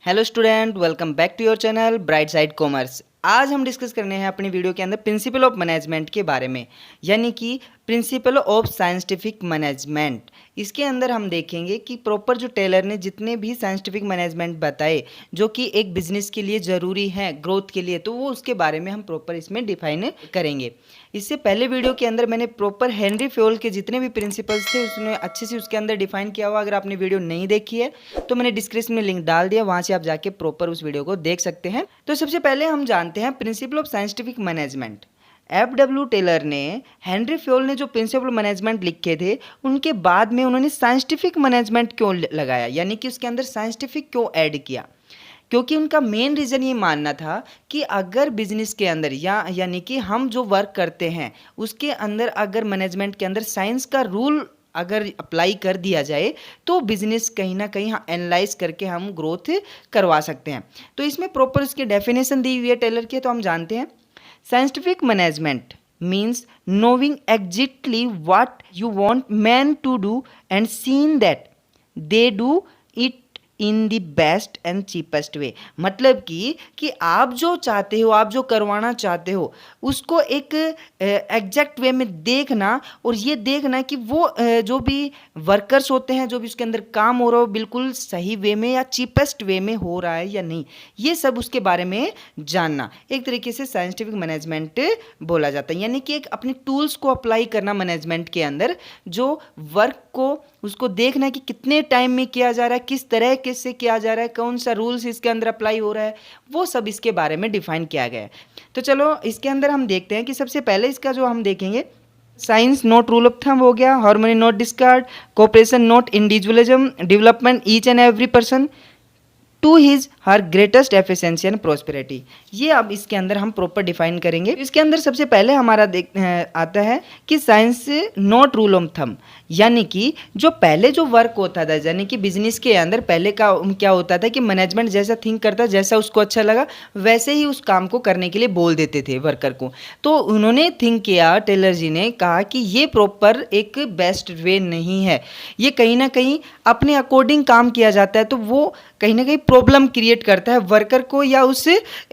Hello student, welcome back to your channel Bright Side Commerce. आज हम discuss करने हैं अपनी वीडियो के अंदर प्रिंसिपल ऑफ मैनेजमेंट के बारे में, यानी कि प्रिंसिपल ऑफ साइंटिफिक मैनेजमेंट। इसके अंदर हम देखेंगे कि प्रॉपर जो टेलर ने जितने भी साइंटिफिक मैनेजमेंट बताए जो कि एक बिजनेस के लिए ज़रूरी है ग्रोथ के लिए, तो वो उसके बारे में हम प्रॉपर इसमें डिफाइन करेंगे। इससे पहले वीडियो के अंदर मैंने प्रॉपर हेनरी फ्योल के जितने भी प्रिंसिपल्स थे उसने अच्छे से उसके अंदर डिफाइन किया हुआ। अगर आपने वीडियो नहीं देखी है तो मैंने डिस्क्रिप्शन में लिंक डाल दिया, वहाँ से आप जाके प्रॉपर उस वीडियो को देख सकते हैं। तो सबसे पहले हम जानते हैं principle of scientific management. F.W. Taylor ने, हेनरी फ्योल ने जो प्रिंसिपल मैनेजमेंट लिखे थे उनके बाद में उन्होंने साइंटिफिक मैनेजमेंट क्यों लगाया, यानी कि उसके अंदर साइंटिफिक क्यों ऐड किया? क्योंकि उनका मेन रीज़न ये मानना था कि अगर बिजनेस के अंदर यानी कि हम जो वर्क करते हैं उसके अंदर अगर मैनेजमेंट के अंदर साइंस का रूल अगर अप्लाई कर दिया जाए तो बिजनेस कहीं ना कहीं एनालाइज करके हम ग्रोथ करवा सकते हैं। तो इसमें प्रॉपर इसकी डेफिनेशन दी हुई है टेलर की, तो हम जानते हैं scientific management means knowing exactly what you want men to do and seeing that they do it in the best and cheapest way. मतलब कि आप जो चाहते हो, आप जो करवाना चाहते हो उसको एक एग्जैक्ट वे में देखना, और ये देखना कि वो जो भी वर्कर्स होते हैं, जो भी उसके अंदर काम हो रहा हो, बिल्कुल सही वे में या चीपेस्ट वे में हो रहा है या नहीं, ये सब उसके बारे में जानना एक तरीके से साइंटिफिक मैनेजमेंट बोला जाता है। यानी कि एक अपने टूल्स को अप्लाई करना मैनेजमेंट के अंदर, जो वर्क को उसको देखना कि कितने टाइम में किया जा रहा है, किस तरह से किया जा रहा है, कौन सा रूल्स इसके अंदर अप्लाई हो रहा है, वो सब इसके बारे में डिफाइन किया गया है। तो चलो इसके अंदर हम देखते हैं कि सबसे पहले इसका जो हम देखेंगे, science not rule of thumb हो गया, harmony not discard, cooperation not individualism, development each and every person to his her greatest efficiency and prosperity. ये अब इसके अंदर हम प्रॉपर डिफाइन करेंगे। इसके अंदर सबसे पहले हमारा आता है कि science not rule of thumb, यानी कि जो पहले जो वर्क होता था, यानी कि बिजनेस के अंदर पहले का क्या होता था कि मैनेजमेंट जैसा थिंक करता, जैसा उसको अच्छा लगा वैसे ही उस काम को करने के लिए बोल देते थे वर्कर को। तो उन्होंने थिंक किया, टेलर जी ने कहा कि ये प्रॉपर एक बेस्ट वे नहीं है, ये कहीं ना कहीं अपने अकॉर्डिंग काम किया जाता है, तो वो कहीं ना कहीं प्रॉब्लम क्रिएट करता है वर्कर को या उस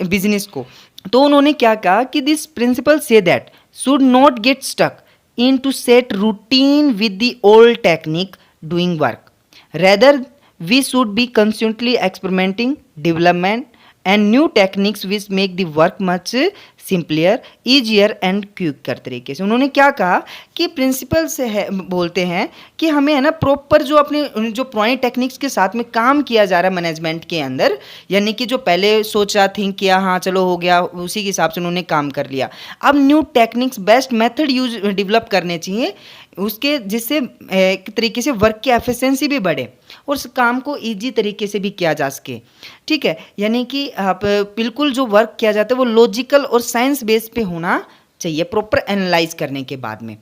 बिजनेस को। तो उन्होंने क्या कहा कि दिस प्रिंसिपल से that should not get stuck in to set routine with the old technique doing work, rather we should be constantly experimenting development and new techniques which make the work much simplier easier and quicker तरीके से। उन्होंने क्या कहा कि principal से है, बोलते हैं कि हमें है ना प्रॉपर जो अपने जो पुरानी टेक्निक्स के साथ में काम किया जा रहा है मैनेजमेंट के अंदर, यानी कि जो पहले सोचा थिंक किया, हाँ चलो हो गया, उसी के हिसाब से उन्होंने काम कर लिया। अब new techniques best method use develop करने चाहिए उसके, जिससे एक तरीके से वर्क की एफिशिएंसी भी बढ़े और उस काम को इजी तरीके से भी किया जा सके। ठीक है, यानी कि आप बिल्कुल जो वर्क किया जाता है वो लॉजिकल और साइंस बेस पे होना चाहिए प्रॉपर एनालाइज करने के बाद में।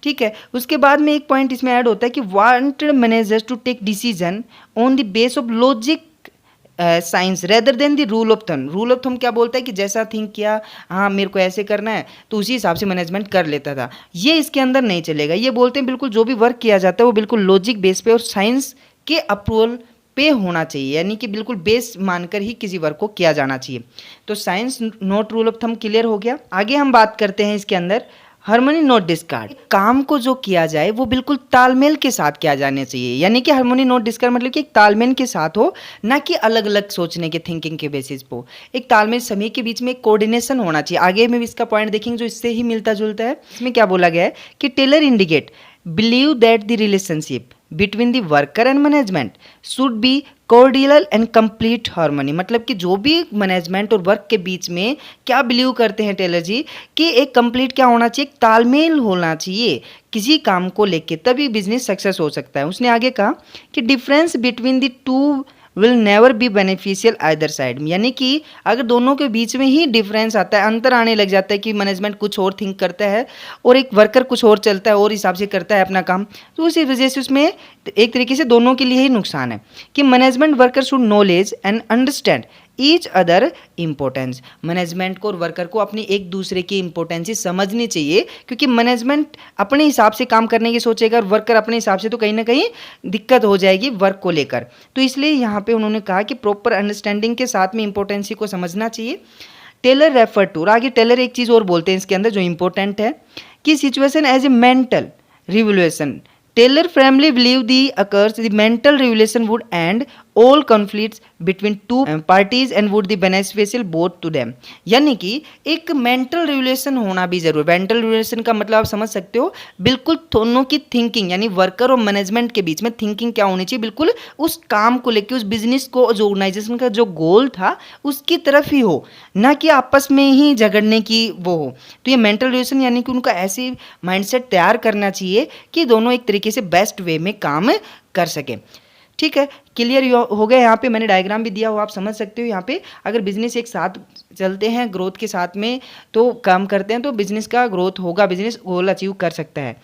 ठीक है, उसके बाद में एक पॉइंट इसमें ऐड होता है कि want managers to take decision on the base of logic science rather than the rule of thumb. Rule of thumb क्या बोलता है कि जैसा थिंक किया, हाँ मेरे को ऐसे करना है, तो उसी हिसाब से मैनेजमेंट कर लेता था। ये इसके अंदर नहीं चलेगा। ये बोलते हैं बिल्कुल जो भी वर्क किया जाता है वो बिल्कुल लॉजिक बेस पे और साइंस के अप्रूवल पे होना चाहिए, यानी कि बिल्कुल बेस मानकर ही किसी वर्क को किया जाना चाहिए। तो science not rule of thumb clear हो गया। आगे हम बात करते हैं इसके अंदर हार्मनी नॉट डिस्कार्ड। काम को जो किया जाए वो बिल्कुल तालमेल के साथ किया जाना चाहिए, यानी कि हार्मनी नॉट डिस्कार्ड मतलब कि एक तालमेल के साथ हो, ना कि अलग अलग सोचने के थिंकिंग के बेसिस पे। एक तालमेल, सभी के बीच में एक कोऑर्डिनेशन होना चाहिए। आगे में भी इसका पॉइंट देखेंगे जो इससे ही मिलता जुलता है। इसमें क्या बोला गया है कि Taylor indicate believe that the relationship between the worker and management should be cordial and complete harmony. मतलब कि जो भी मैनेजमेंट और वर्क के बीच में क्या बिलीव करते हैं टेलर जी कि एक कंप्लीट क्या होना चाहिए, एक तालमेल होना चाहिए किसी काम को लेके, तभी बिजनेस सक्सेस हो सकता है। उसने आगे कहा कि difference between the two will never be beneficial either side, यानी कि अगर दोनों के बीच में ही डिफरेंस आता है, अंतर आने लग जाता है कि मैनेजमेंट कुछ और थिंक करता है और एक वर्कर कुछ और चलता है और हिसाब से करता है अपना काम, तो उसी वजह से उसमें एक तरीके से दोनों के लिए ही नुकसान है कि management worker should knowledge and understand each other importance. Management को और वर्कर को अपनी एक दूसरे की इम्पोर्टेंसी समझनी चाहिए, क्योंकि मैनेजमेंट अपने हिसाब से काम करने की सोचेगा और वर्कर अपने हिसाब से, तो कहीं ना कहीं दिक्कत हो जाएगी वर्क को लेकर। तो इसलिए यहाँ पे उन्होंने कहा कि प्रॉपर अंडरस्टैंडिंग के साथ में इम्पोर्टेंसी को समझना चाहिए। टेलर रेफर टू, और आगे टेलर एक चीज़ और बोलते हैं इसके अंदर जो इंपॉर्टेंट है कि situation as a mental revolution. Taylor firmly believe the occurs the mental revolution would end all conflicts between two parties and would be beneficial both to them। यानी कि एक मेंटल रिवोल्यूशन होना भी जरूरी। मेंटल रिवोल्यूशन का मतलब आप समझ सकते हो, बिल्कुल दोनों की थिंकिंग, यानी वर्कर और मैनेजमेंट के बीच में थिंकिंग क्या होनी चाहिए, बिल्कुल उस काम को लेकर, उस बिजनेस को, जो ऑर्गेनाइजेशन का जो गोल था उसकी तरफ ही हो, ना कि आपस में ही झगड़ने की वो हो। तो ये मेंटल रिवोल्यूशन यानी कि उनका ऐसी माइंडसेट तैयार करना चाहिए कि दोनों एक तरीके से बेस्ट वे में काम कर सकें। ठीक है, क्लियर हो गया। यहाँ पे मैंने डायग्राम भी दिया हो, आप समझ सकते हो। यहाँ पे अगर बिजनेस एक साथ चलते हैं, ग्रोथ के साथ में तो काम करते हैं, तो बिजनेस का ग्रोथ होगा, बिजनेस गोल अचीव कर सकता है।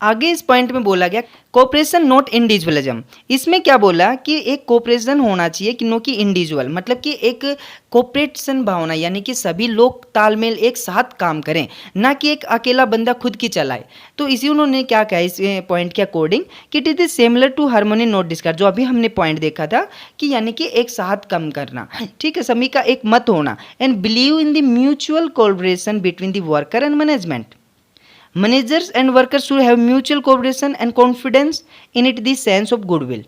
आगे इस पॉइंट में बोला गया कोऑपरेशन नॉट इंडिविजुअलिज्म। इसमें क्या बोला कि एक कोऑपरेशन होना चाहिए कि नो कि इंडिविजुअल, मतलब कि एक कोऑपरेशन भावना, यानी कि सभी लोग तालमेल एक साथ काम करें, ना कि एक अकेला बंदा खुद की चलाए। तो इसी उन्होंने क्या कहा इस पॉइंट के अकॉर्डिंग कि it is similar to harmony not discard, जो अभी हमने पॉइंट देखा था कि यानी कि एक साथ काम करना, ठीक है, सभी का एक मत होना। And believe in the mutual collaboration between the worker and management. Managers and workers should have mutual cooperation and confidence in it, the sense of goodwill.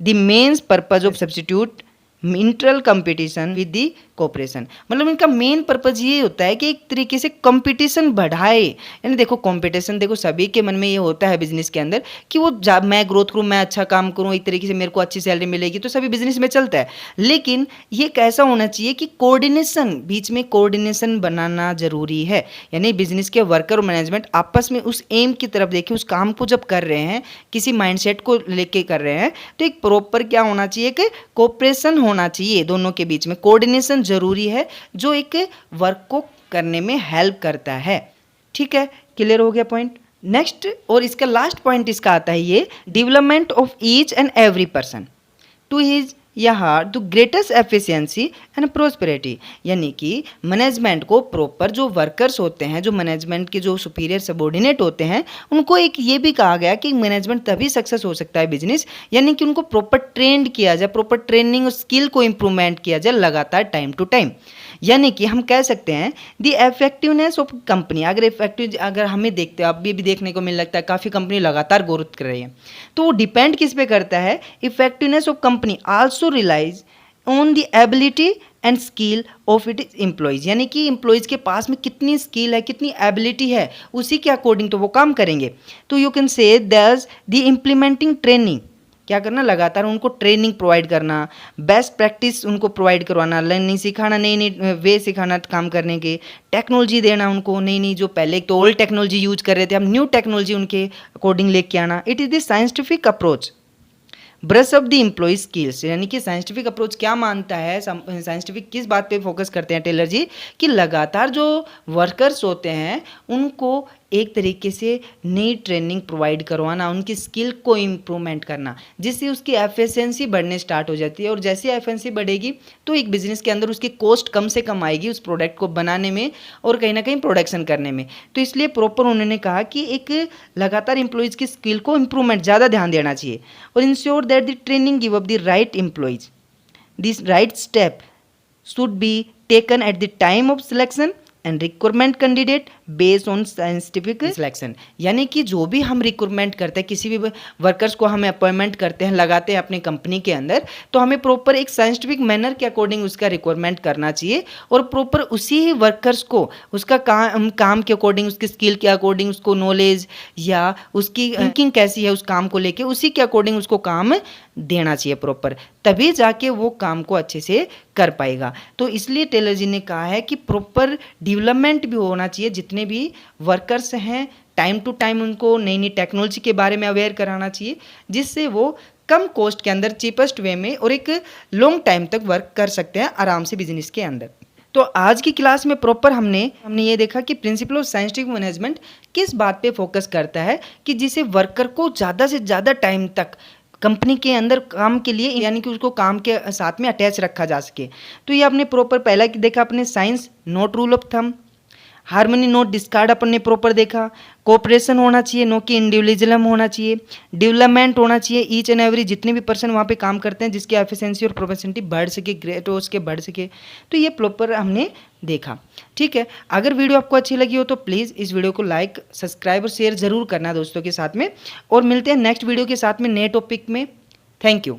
The main purpose of substitute इंटरल competition with the cooperation, मतलब इनका main purpose ये होता है कि एक तरीके से competition बढ़ाए। यानी देखो कंपटीशन, देखो सभी के मन में ये होता है बिजनेस के अंदर कि वो मैं ग्रोथ करूँ, मैं अच्छा काम करूँ, एक तरीके से मेरे को अच्छी सैलरी मिलेगी, तो सभी बिजनेस में चलता है। लेकिन ये कैसा होना चाहिए कि कोऑर्डिनेशन, बीच में कोऑर्डिनेशन बनाना जरूरी है। यानी बिजनेस के वर्कर और मैनेजमेंट आपस में उस एम की तरफ देखें, उस काम को जब कर रहे हैं, किसी माइंडसेट को लेके कर रहे हैं, तो एक प्रॉपर क्या होना चाहिए कि कोऑपरेशन होना चाहिए, दोनों के बीच में कोऑर्डिनेशन जरूरी है, जो एक वर्क को करने में हेल्प करता है। ठीक है, क्लियर हो गया पॉइंट। नेक्स्ट और इसका लास्ट पॉइंट इसका आता है ये development of each and every person to his या her the greatest efficiency and prosperity. यानी कि मैनेजमेंट को प्रॉपर जो वर्कर्स होते हैं, जो मैनेजमेंट के जो सुपीरियर सबॉर्डिनेट होते हैं, उनको एक ये भी कहा गया कि मैनेजमेंट तभी सक्सेस हो सकता है बिजनेस, यानी कि उनको प्रॉपर ट्रेंड किया जाए, प्रॉपर ट्रेनिंग और स्किल को इम्प्रूवमेंट किया जाए लगातार टाइम टू टाइम। यानी कि हम कह सकते हैं द इफेक्टिवनेस ऑफ कंपनी, अगर हमें देखते हैं, अभी भी देखने को मिल लगता है काफ़ी कंपनी लगातार ग्रोथ कर रही है, तो वो डिपेंड किस पे करता है, effectiveness of company also relies on the ability and skill of it employees. यानी कि एम्प्लॉयज़ के पास में कितनी स्किल है, कितनी एबिलिटी है, उसी के अकॉर्डिंग तो वो काम करेंगे। तो you can say that's the implementing training, क्या करना, लगातार उनको ट्रेनिंग प्रोवाइड करना, बेस्ट प्रैक्टिस उनको प्रोवाइड करवाना, लर्निंग सिखाना, नई नई वे सिखाना काम करने के, टेक्नोलॉजी देना उनको, नई नई, जो पहले तो ओल्ड टेक्नोलॉजी यूज कर रहे थे, हम न्यू टेक्नोलॉजी उनके अकॉर्डिंग लेके आना। It is the scientific approach brush up the employ skills. यानी कि साइंटिफिक अप्रोच क्या मानता है, साइंटिफिक किस बात पे फोकस करते हैं टेलर जी, कि लगातार जो वर्कर्स होते हैं उनको एक तरीके से नई ट्रेनिंग प्रोवाइड करवाना, उनकी स्किल को इम्प्रूवमेंट करना, जिससे उसकी एफिशिएंसी बढ़ने स्टार्ट हो जाती है। और जैसे एफिशिएंसी बढ़ेगी तो एक बिजनेस के अंदर उसकी कॉस्ट कम से कम आएगी उस प्रोडक्ट को बनाने में और कहीं ना कहीं प्रोडक्शन करने में। तो इसलिए प्रॉपर उन्होंने कहा कि एक लगातार एम्प्लॉयज़ की स्किल को इम्प्रूवमेंट ज़्यादा ध्यान देना चाहिए और ensure that the training give up the right employees. This right step should be taken at the time of selection and recruitment candidate based on scientific selection. यानी कि जो भी हम रिक्रूटमेंट करते हैं, किसी भी वर्कर्स को हमें अपॉइंटमेंट करते हैं, लगाते हैं अपनी कंपनी के अंदर, तो हमें प्रॉपर एक साइंटिफिक मैनर के अकॉर्डिंग उसका रिक्वायरमेंट करना चाहिए और प्रॉपर उसी ही वर्कर्स को उसका काम के अकॉर्डिंग, उसकी स्किल के अकॉर्डिंग, उसको नॉलेज या उसकी थिंकिंग कैसी है उस काम को लेके, उसी के अकॉर्डिंग उसको काम देना चाहिए प्रॉपर, तभी जाके वो काम को अच्छे से कर पाएगा। तो इसलिए टेलर जी ने कहा है कि प्रॉपर डेवलपमेंट भी होना चाहिए, जितने भी वर्कर्स हैं टाइम टू टाइम उनको नई नई टेक्नोलॉजी के बारे में अवेयर कराना चाहिए, जिससे वो कम कॉस्ट के अंदर चीपेस्ट वे में और एक लॉन्ग टाइम तक वर्क कर सकते हैं आराम से बिजनेस के अंदर। तो आज की क्लास में प्रॉपर हमने ये देखा कि प्रिंसिपल ऑफ साइंटिफिक मैनेजमेंट किस बात पे फोकस करता है कि जिसे वर्कर को ज़्यादा से ज़्यादा टाइम तक कंपनी के अंदर काम के लिए, यानी कि उसको काम के साथ में अटैच रखा जा सके। तो ये आपने प्रॉपर पहला देखा अपने science, note rule of thumb, harmony note discard अपन ने प्रॉपर देखा, कोऑपरेशन होना चाहिए, नो कि इंडिविजुअलिज्म होना चाहिए, डेवलपमेंट होना चाहिए, ईच एंड एवरी जितने भी पर्सन वहाँ पे काम करते हैं जिसकी एफिशिएंसी और प्रोफेशनलिटी बढ़ सके, ग्रेट हो सके, बढ़ सके। तो ये प्रॉपर हमने देखा। ठीक है, अगर वीडियो आपको अच्छी लगी हो तो प्लीज़ इस वीडियो को लाइक, सब्सक्राइब और शेयर ज़रूर करना दोस्तों के साथ में, और मिलते हैं नेक्स्ट वीडियो के साथ में नए टॉपिक में। Thank you.